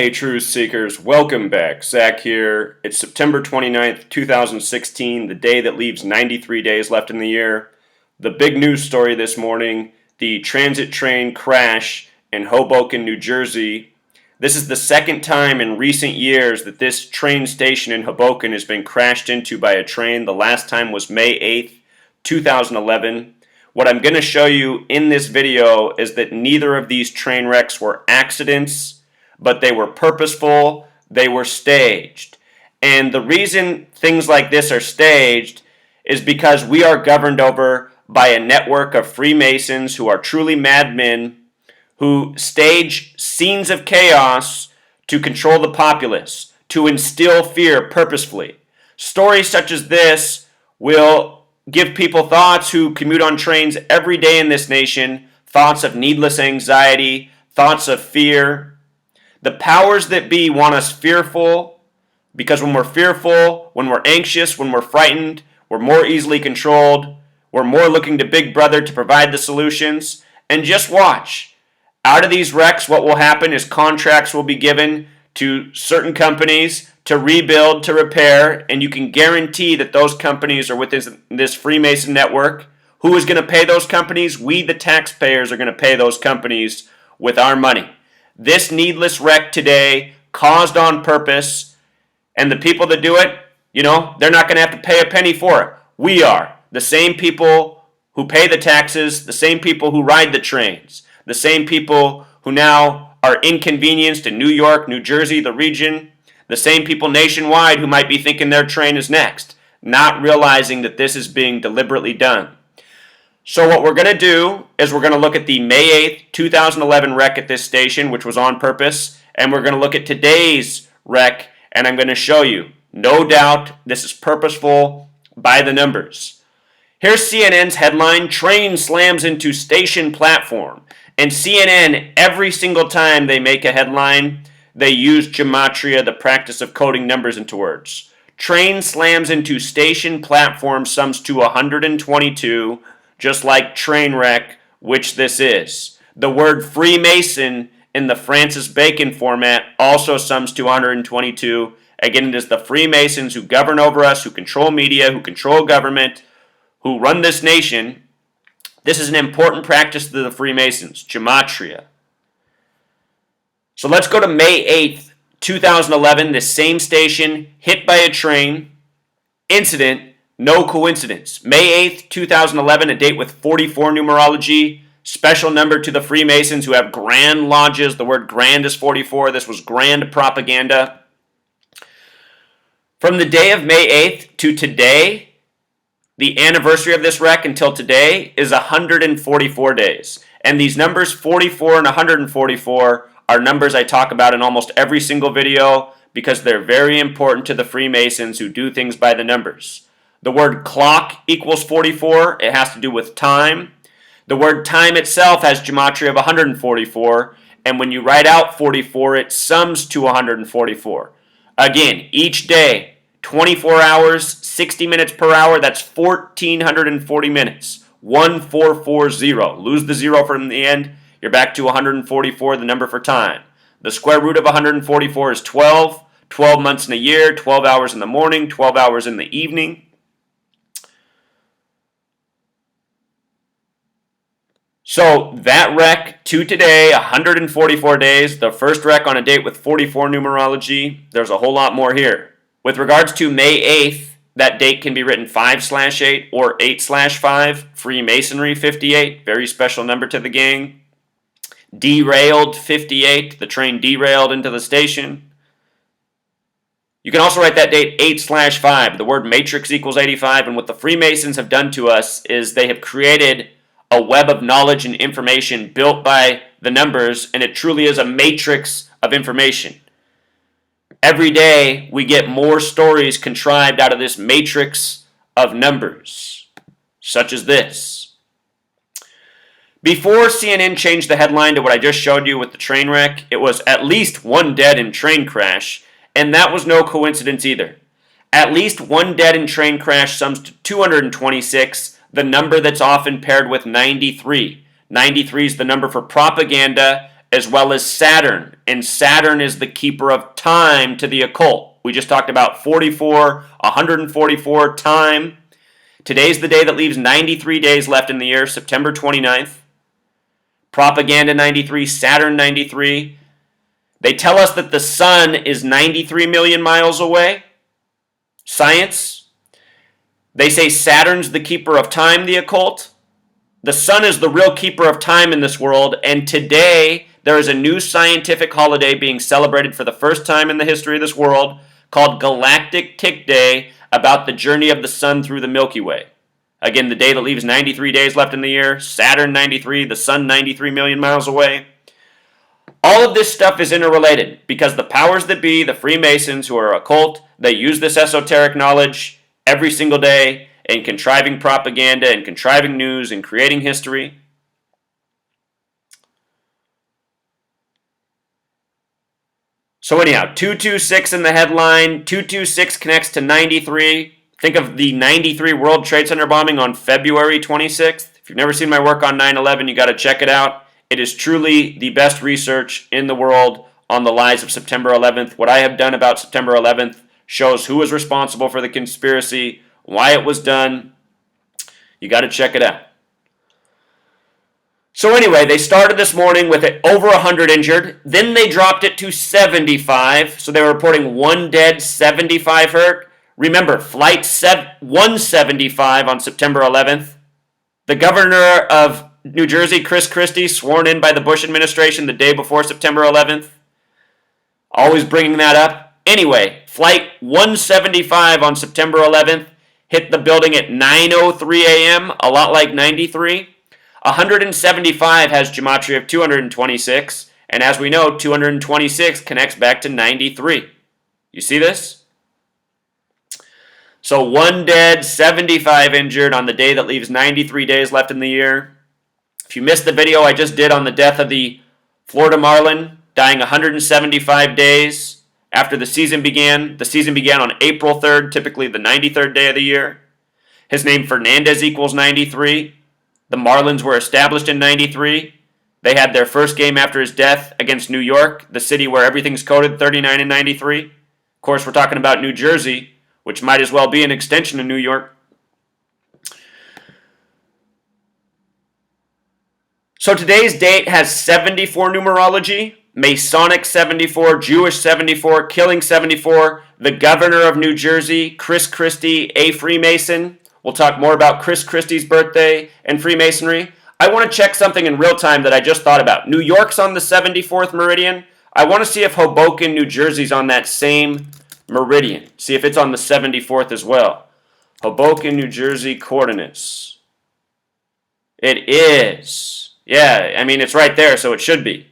Hey, truth seekers, welcome back. Zach here. It's September 29th, 2016, the day that leaves 93 days left in the year. The big news story this morning, the transit train crash in Hoboken, New Jersey. This is the second time in recent years that this train station in Hoboken has been crashed into by a train. The last time was May 8th, 2011. What I'm going to show you in this video is that neither of these train wrecks were accidents, but they were purposeful, they were staged. And the reason things like this are staged is because we are governed over by a network of Freemasons who are truly madmen who stage scenes of chaos to control the populace, to instill fear purposefully. Stories such as this will give people thoughts who commute on trains every day in this nation, thoughts of needless anxiety, thoughts of fear. The powers that be want us fearful because when we're fearful, when we're anxious, when we're frightened, we're more easily controlled. We're more looking to Big Brother to provide the solutions. And just watch. Out of these wrecks, what will happen is contracts will be given to certain companies to rebuild, to repair, and you can guarantee that those companies are within this Freemason network. Who is going to pay those companies? We, the taxpayers, are going to pay those companies with our money. This needless wreck today, caused on purpose, and the people that do it, they're not going to have to pay a penny for it. We are. The same people who pay the taxes, the same people who ride the trains, the same people who now are inconvenienced in New York, New Jersey, the region, the same people nationwide who might be thinking their train is next, not realizing that this is being deliberately done. So what we're going to do is we're going to look at the May 8th, 2011 wreck at this station, which was on purpose, and we're going to look at today's wreck, and I'm going to show you. No doubt this is purposeful by the numbers. Here's CNN's headline, Train Slams into Station Platform. And CNN, every single time they make a headline, they use gematria, the practice of coding numbers into words. Train slams into station platform sums to 122, just like train wreck, which this is. The word Freemason in the Francis Bacon format also sums to 122. Again, it is the Freemasons who govern over us, who control media, who control government, who run this nation. This is an important practice to the Freemasons, gematria. So let's go to May 8th, 2011, this same station, hit by a train, incident. No coincidence. May 8th, 2011, a date with 44 numerology, special number to the Freemasons who have grand lodges. The word grand is 44. This was grand propaganda. From the day of May 8th to today, the anniversary of this wreck until today is 144 days. And these numbers, 44 and 144, are numbers I talk about in almost every single video because they're very important to the Freemasons who do things by the numbers. The word clock equals 44. It has to do with time. The word time itself has gematria of 144. And when you write out 44, it sums to 144. Again, each day, 24 hours, 60 minutes per hour, that's 1,440 minutes. 1440. Lose the zero from the end, you're back to 144, the number for time. The square root of 144 is 12. 12 months in a year, 12 hours in the morning, 12 hours in the evening. So that wreck to today, 144 days, the first wreck on a date with 44 numerology. There's a whole lot more here. With regards to May 8th, that date can be written 5/8 or 8/5. Freemasonry 58, very special number to the gang. Derailed 58, the train derailed into the station. You can also write that date 8/5. The word matrix equals 85, and what the Freemasons have done to us is they have created a web of knowledge and information built by the numbers, and it truly is a matrix of information. Every day, we get more stories contrived out of this matrix of numbers, such as this. Before CNN changed the headline to what I just showed you with the train wreck, it was at least one dead in train crash, and that was no coincidence either. At least one dead in train crash sums to 226, the number that's often paired with 93. 93 is the number for propaganda as well as Saturn. And Saturn is the keeper of time to the occult. We just talked about 144 time. Today's the day that leaves 93 days left in the year, September 29th. Propaganda 93, Saturn 93. They tell us that the sun is 93 million miles away. Science. They say Saturn's the keeper of time, the occult. The sun is the real keeper of time in this world, and today there is a new scientific holiday being celebrated for the first time in the history of this world called Galactic Tick Day, about the journey of the sun through the Milky Way. Again, the day that leaves 93 days left in the year, Saturn 93, the sun 93 million miles away. All of this stuff is interrelated because the powers that be, the Freemasons who are occult, they use this esoteric knowledge every single day in contriving propaganda and contriving news and creating history. So anyhow, 226 in the headline. 226 connects to 93. Think of the 93 World Trade Center bombing on February 26th. If you've never seen my work on 9/11, you got to check it out. It is truly the best research in the world on the lies of September 11th. What I have done about September 11th shows who was responsible for the conspiracy, why it was done. You got to check it out. So anyway, they started this morning with over 100 injured. Then they dropped it to 75. So they were reporting 1 dead, 75 hurt. Remember, Flight 175 on September 11th. The governor of New Jersey, Chris Christie, sworn in by the Bush administration the day before September 11th. Always bringing that up. Anyway, Flight 175 on September 11th hit the building at 9:03 a.m., a lot like 93. 175 has gematria of 226, and as we know, 226 connects back to 93. You see this? So 1 dead, 75 injured on the day that leaves 93 days left in the year. If you missed the video I just did on the death of the Florida Marlin, dying 175 days after the season began on April 3rd, typically the 93rd day of the year. His name Fernandez equals 93. The Marlins were established in 93. They had their first game after his death against New York, the city where everything's coded 39 and 93. Of course, we're talking about New Jersey, which might as well be an extension of New York. So today's date has 74 numerology, Masonic 74, Jewish 74, Killing 74, the governor of New Jersey, Chris Christie, a Freemason. We'll talk more about Chris Christie's birthday and Freemasonry. I want to check something in real time that I just thought about. New York's on the 74th meridian. I want to see if Hoboken, New Jersey's on that same meridian. See if it's on the 74th as well. Hoboken, New Jersey coordinates. It is. Yeah, I mean, it's right there, so it should be.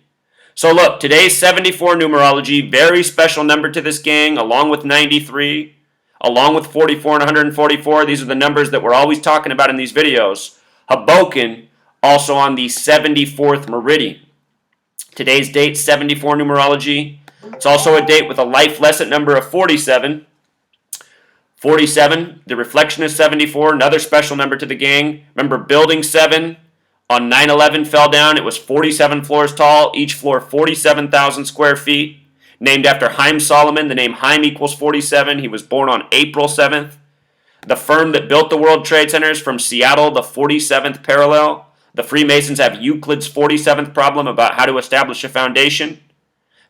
So look, today's 74 numerology, very special number to this gang, along with 93. Along with 44 and 144, these are the numbers that we're always talking about in these videos. Hoboken, also on the 74th meridian. Today's date, 74 numerology. It's also a date with a life lesson number of 47. 47, the reflection is 74, another special number to the gang. Remember, Building 7 on 9/11 fell down. It was 47 floors tall, each floor 47,000 square feet. Named after Haim Solomon, the name Haim equals 47. He was born on April 7th. The firm that built the World Trade Centers from Seattle, the 47th parallel. The Freemasons have Euclid's 47th problem about how to establish a foundation.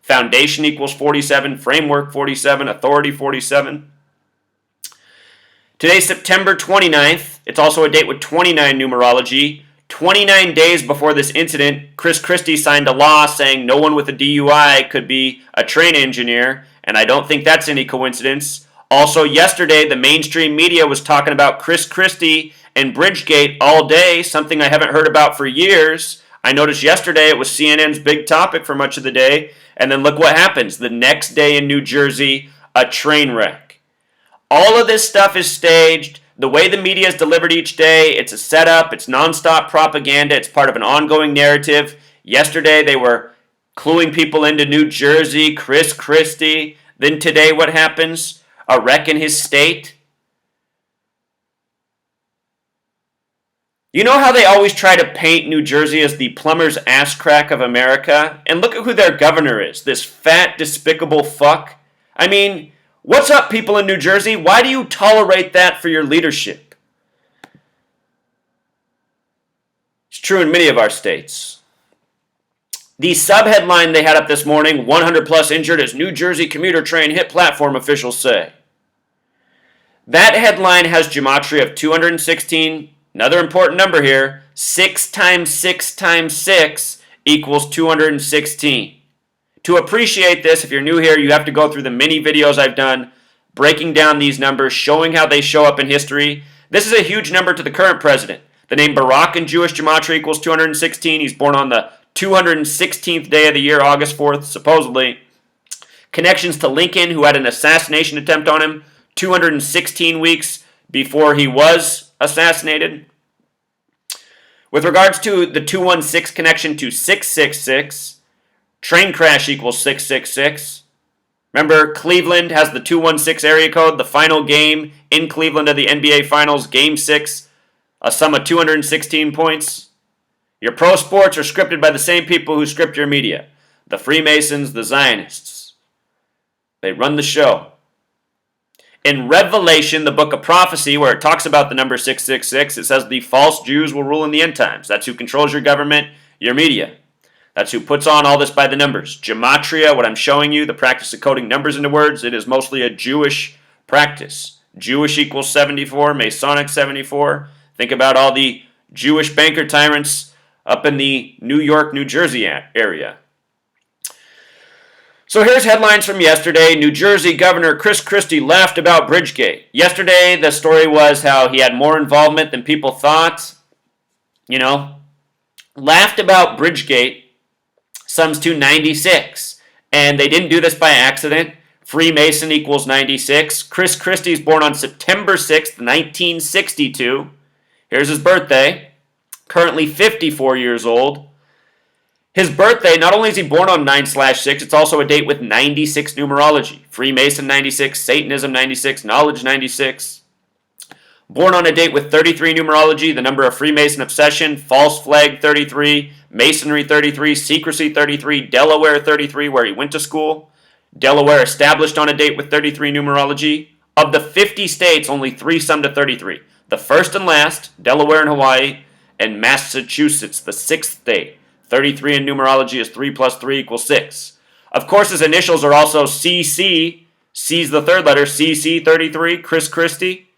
Foundation equals 47, framework 47, authority 47. Today's September 29th. It's also a date with 29 numerology. 29 days before this incident, Chris Christie signed a law saying no one with a DUI could be a train engineer, and I don't think that's any coincidence. Also, yesterday, the mainstream media was talking about Chris Christie and Bridgegate all day, something I haven't heard about for years. I noticed yesterday it was CNN's big topic for much of the day, and then look what happens. The next day in New Jersey, a train wreck. All of this stuff is staged. The way the media is delivered each day, it's a setup, it's nonstop propaganda, it's part of an ongoing narrative. Yesterday they were cluing people into New Jersey, Chris Christie. Then today what happens? A wreck in his state. You know how they always try to paint New Jersey as the plumber's ass crack of America? And look at who their governor is, this fat, despicable fuck. I mean, what's up, people in New Jersey? Why do you tolerate that for your leadership? It's true in many of our states. The sub-headline they had up this morning, 100 plus injured as New Jersey commuter train hit platform, officials say. That headline has gematria of 216. Another important number here, 6 times 6 times 6 equals 216. To appreciate this, if you're new here, you have to go through the many videos I've done breaking down these numbers, showing how they show up in history. This is a huge number to the current president. The name Barack in Jewish gematria equals 216. He's born on the 216th day of the year, August 4th, supposedly. Connections to Lincoln, who had an assassination attempt on him 216 weeks before he was assassinated. With regards to the 216 connection to 666, train crash equals 666. Remember, Cleveland has the 216 area code. The final game in Cleveland of the NBA Finals, Game 6, a sum of 216 points. Your pro sports are scripted by the same people who script your media. The Freemasons, the Zionists. They run the show. In Revelation, the book of prophecy, where it talks about the number 666, it says the false Jews will rule in the end times. That's who controls your government, your media. That's who puts on all this by the numbers. Gematria, what I'm showing you, the practice of coding numbers into words, it is mostly a Jewish practice. Jewish equals 74, Masonic 74. Think about all the Jewish banker tyrants up in the New York, New Jersey area. So here's headlines from yesterday. New Jersey Governor Chris Christie laughed about Bridgegate. Yesterday, the story was how he had more involvement than people thought. Laughed about Bridgegate sums to 96. And they didn't do this by accident. Freemason equals 96. Chris Christie's born on September 6th, 1962. Here's his birthday. Currently 54 years old. His birthday, not only is he born on 9/6, it's also a date with 96 numerology. Freemason 96, Satanism 96, Knowledge 96. Born on a date with 33 numerology, the number of Freemason obsession, false flag 33, Masonry 33, secrecy 33, Delaware 33, where he went to school. Delaware established on a date with 33 numerology. Of the 50 states, only 3 sum to 33. The first and last, Delaware and Hawaii, and Massachusetts, the 6th state. 33 in numerology is 3 plus 3 equals 6. Of course, his initials are also CC. C's the third letter, CC 33, Chris Christie.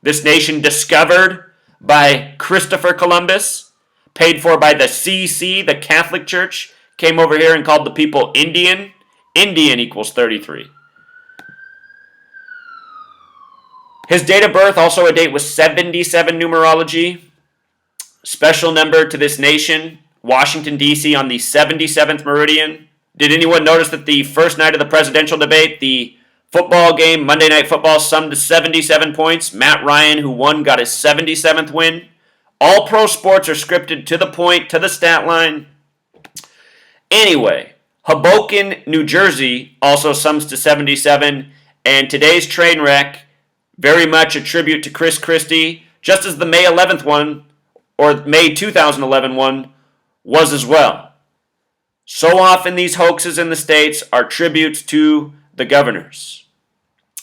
This nation discovered by Christopher Columbus, paid for by the CC, the Catholic Church, came over here and called the people Indian. Indian equals 33. His date of birth, also a date with 77 numerology. Special number to this nation, Washington, D.C. on the 77th meridian. Did anyone notice that the first night of the presidential debate, the football game, Monday Night Football, summed to 77 points? Matt Ryan, who won, got his 77th win. All pro sports are scripted to the point, to the stat line. Anyway, Hoboken, New Jersey also sums to 77. And today's train wreck, very much a tribute to Chris Christie, just as the May 11th one, or May 2011 one, was as well. So often these hoaxes in the states are tributes to the governors.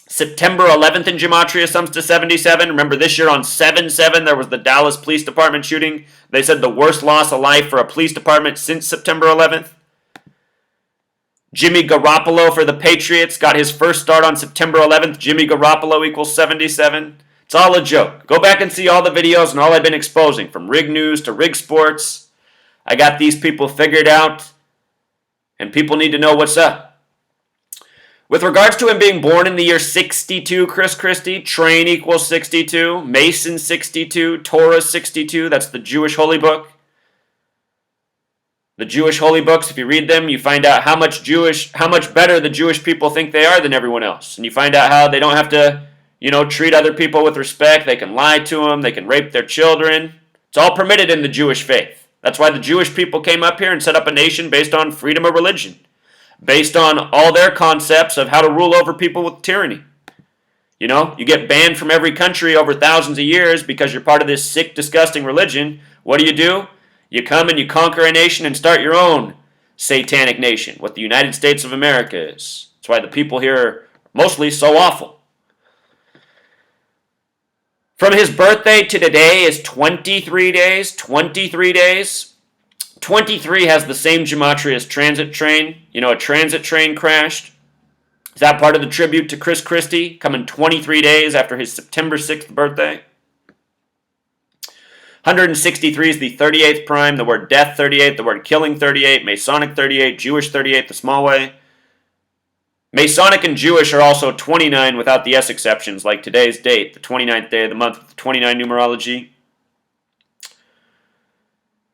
September 11th in gematria sums to 77. Remember this year on 7/7 there was the Dallas Police Department shooting. They said the worst loss of life for a police department since September 11th. Jimmy Garoppolo for the Patriots got his first start on September 11th. Jimmy Garoppolo equals 77. It's all a joke. Go back and see all the videos and all I've been exposing, from Rig News to Rig Sports. I got these people figured out, and people need to know what's up. With regards to him being born in the year 62, Chris Christie, train equals 62, Mason 62, Torah 62, that's the Jewish holy book. The Jewish holy books, if you read them, you find out how much better the Jewish people think they are than everyone else. And you find out how they don't have to, treat other people with respect. They can lie to them. They can rape their children. It's all permitted in the Jewish faith. That's why the Jewish people came up here and set up a nation based on freedom of religion, based on all their concepts of how to rule over people with tyranny. You know, you get banned from every country over thousands of years because you're part of this sick, disgusting religion. What do? You come and you conquer a nation and start your own satanic nation, what the United States of America is. That's why the people here are mostly so awful. From his birthday to today is 23 days. 23 days. 23 has the same gematria as transit train. You know, a transit train crashed. Is that part of the tribute to Chris Christie, coming 23 days after his September 6th birthday? 163 is the 38th prime, the word death 38, the word killing 38, Masonic 38, Jewish 38 the small way. Masonic and Jewish are also 29 without the S exceptions, like today's date, the 29th day of the month with the 29 numerology.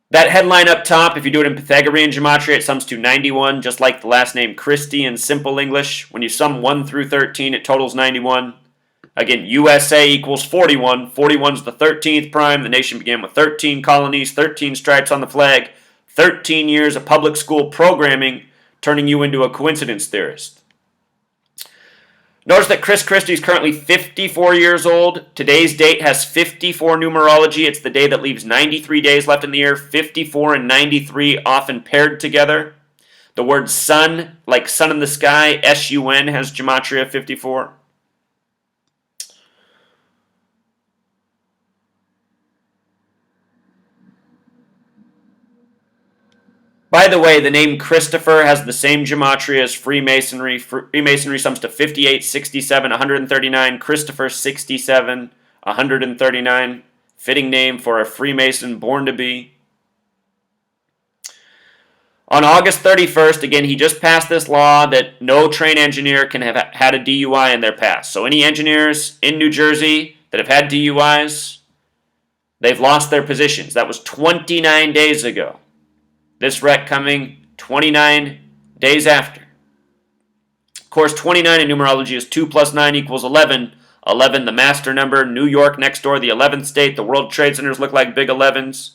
That headline up top, if you do it in Pythagorean gematria, it sums to 91, just like the last name Christie in simple English. When you sum 1 through 13, it totals 91. Again, USA equals 41. 41 is the 13th prime. The nation began with 13 colonies, 13 stripes on the flag, 13 years of public school programming, turning you into a coincidence theorist. Notice that Chris Christie is currently 54 years old. Today's date has 54 numerology. It's the day that leaves 93 days left in the year. 54 and 93 often paired together. The word sun, like sun in the sky, S-U-N, has gematria 54. By the way, the name Christopher has the same gematria as Freemasonry. Freemasonry sums to 58, 67, 139. Christopher, 67, 139. Fitting name for a Freemason born to be. On August 31st, again, he just passed this law that no train engineer can have had a DUI in their past. So any engineers in New Jersey that have had DUIs, they've lost their positions. That was 29 days ago. This wreck coming 29 days after. Of course, 29 in numerology is 2 plus 9 equals 11. 11, the master number. New York next door, the 11th state. The World Trade Centers look like big 11s.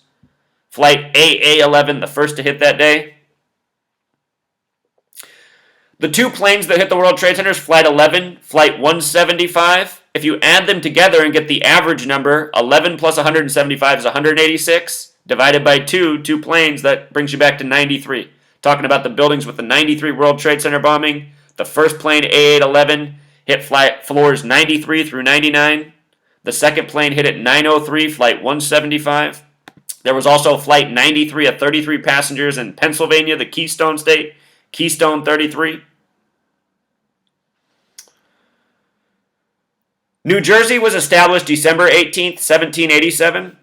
Flight AA-11, the first to hit that day. The two planes that hit the World Trade Centers, Flight 11, Flight 175. If you add them together and get the average number, 11 plus 175 is 186. Divided by 2 planes, that brings you back to 93. Talking about the buildings with the 93 World Trade Center bombing. The first plane, A811, hit flight floors 93 through 99. The second plane hit at 903, flight 175. There was also flight 93 of 33 passengers in Pennsylvania, the Keystone State, Keystone 33. New Jersey was established December 18th, 1787.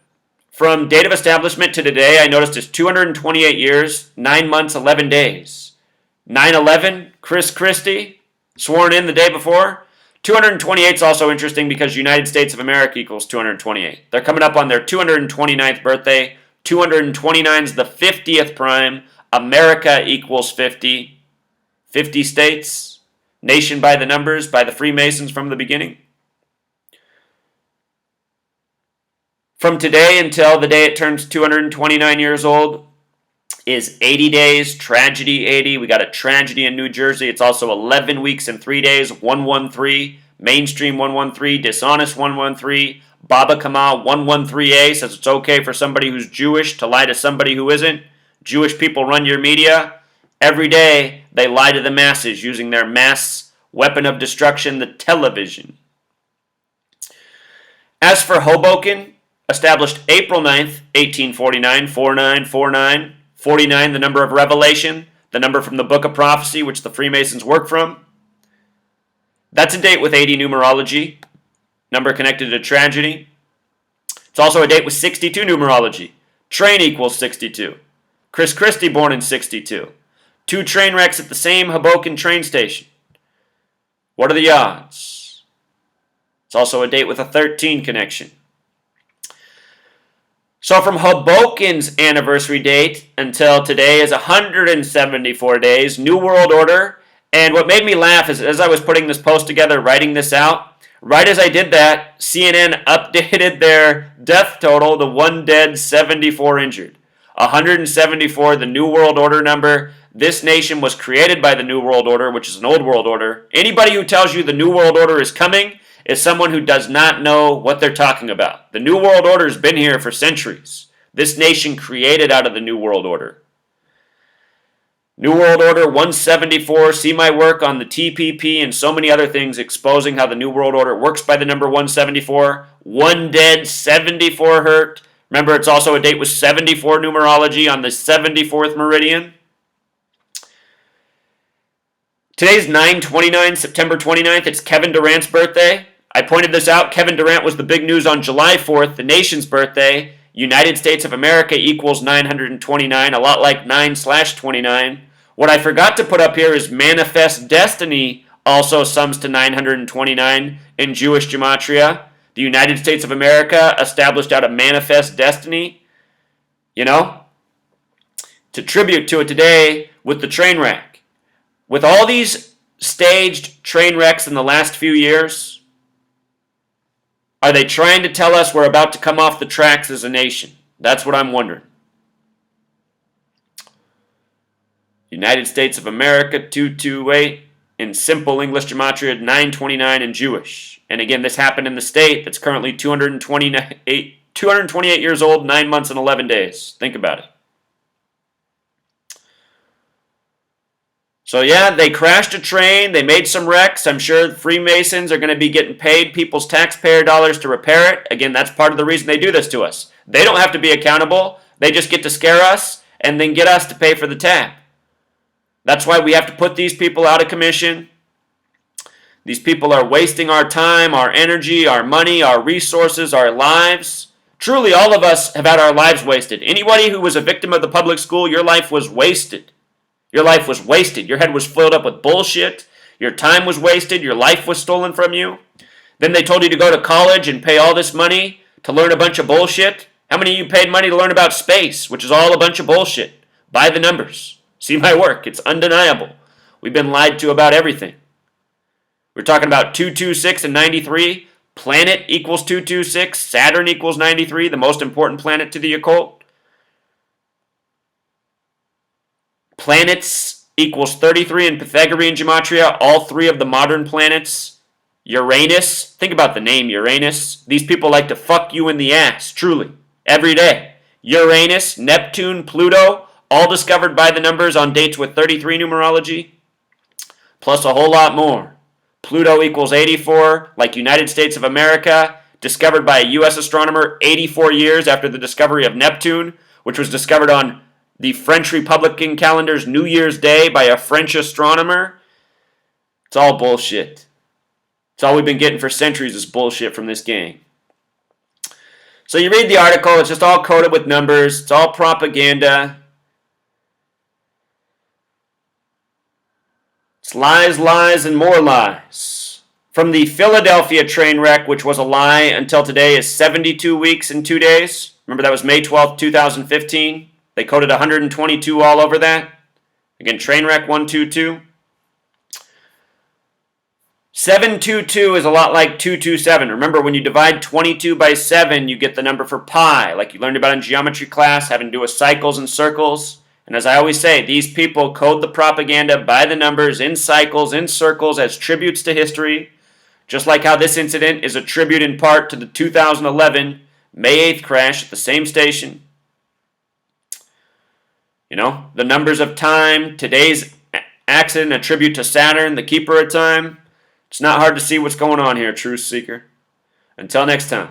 From date of establishment to today, I noticed it's 228 years, 9 months, 11 days. 9/11, Chris Christie, sworn in the day before. 228 is also interesting because United States of America equals 228. They're coming up on their 229th birthday. 229 is the 50th prime. America equals 50. 50 states, nation by the numbers, by the Freemasons from the beginning. From today until the day it turns 229 years old is 80 days, tragedy 80. We got a tragedy in New Jersey. It's also 11 weeks and 3 days, 113. Mainstream 113, dishonest 113. Baba Kamal 113A says it's okay for somebody who's Jewish to lie to somebody who isn't. Jewish people run your media. Every day they lie to the masses using their mass weapon of destruction, the television. As for Hoboken, established April 9th, 1849, 4949, 49, the number of Revelation, the number from the Book of Prophecy, which the Freemasons work from. That's a date with 80 numerology, number connected to tragedy. It's also a date with 62 numerology. Train equals 62. Chris Christie born in 62. 2 train wrecks at the same Hoboken train station. What are the odds? It's also a date with a 13 connection. So from Hoboken's anniversary date until today is 174 days, New World Order. And what made me laugh is as I was putting this post together, writing this out, right as I did that, CNN updated their death total to 1 dead, 74 injured. 174, the New World Order number. This nation was created by the New World Order, which is an old world order. Anybody who tells you the New World Order is coming is someone who does not know what they're talking about. The New World Order has been here for centuries. This nation created out of the New World Order. New World Order 174, see my work on the TPP and so many other things exposing how the New World Order works by the number 174. 1 dead, 74 hurt. Remember, it's also a date with 74 numerology on the 74th meridian. Today's 9/29, September 29th. It's Kevin Durant's birthday. I pointed this out. Kevin Durant was the big news on July 4th, the nation's birthday. United States of America equals 929, a lot like 9/29. What I forgot to put up here is manifest destiny also sums to 929 in Jewish gematria. The United States of America established out of manifest destiny. You know? To tribute to it today with the train wreck. With all these staged train wrecks in the last few years, are they trying to tell us we're about to come off the tracks as a nation? That's what I'm wondering. United States of America, 228. In simple English gematria, 929 in Jewish. And again, this happened in the state that's currently 228 years old, 9 months and 11 days. Think about it. So yeah, they crashed a train, they made some wrecks. I'm sure Freemasons are going to be getting paid people's taxpayer dollars to repair it. Again, that's part of the reason they do this to us. They don't have to be accountable. They just get to scare us and then get us to pay for the tab. That's why we have to put these people out of commission. These people are wasting our time, our energy, our money, our resources, our lives. Truly, all of us have had our lives wasted. Anybody who was a victim of the public school, your life was wasted. Your life was wasted. Your head was filled up with bullshit. Your time was wasted. Your life was stolen from you. Then they told you to go to college and pay all this money to learn a bunch of bullshit. How many of you paid money to learn about space, which is all a bunch of bullshit? By the numbers. See my work. It's undeniable. We've been lied to about everything. We're talking about 226 and 93. Planet equals 226. Saturn equals 93, the most important planet to the occult. Planets equals 33 in Pythagorean gematria. All three of the modern planets. Uranus. Think about the name Uranus. These people like to fuck you in the ass, truly, every day. Uranus, Neptune, Pluto, all discovered by the numbers on dates with 33 numerology, plus a whole lot more. Pluto equals 84, like United States of America, discovered by a U.S. astronomer 84 years after the discovery of Neptune, which was discovered on the French Republican calendar's New Year's Day by a French astronomer. It's all bullshit. It's all we've been getting for centuries is bullshit from this gang. So you read the article, it's just all coded with numbers, it's all propaganda. It's lies, lies, and more lies. From the Philadelphia train wreck, which was a lie until today, is 72 weeks and 2 days. Remember that was May 12th, 2015. They coded 122 all over that. Again, train wreck 122. 722 is a lot like 227. Remember, when you divide 22 by 7, you get the number for pi, like you learned about in geometry class, having to do with cycles and circles. And as I always say, these people code the propaganda by the numbers in cycles, in circles, as tributes to history, just like how this incident is a tribute in part to the 2011 May 8th crash at the same station. You know, the numbers of time, today's accident, a tribute to Saturn, the keeper of time. It's not hard to see what's going on here, truth seeker. Until next time.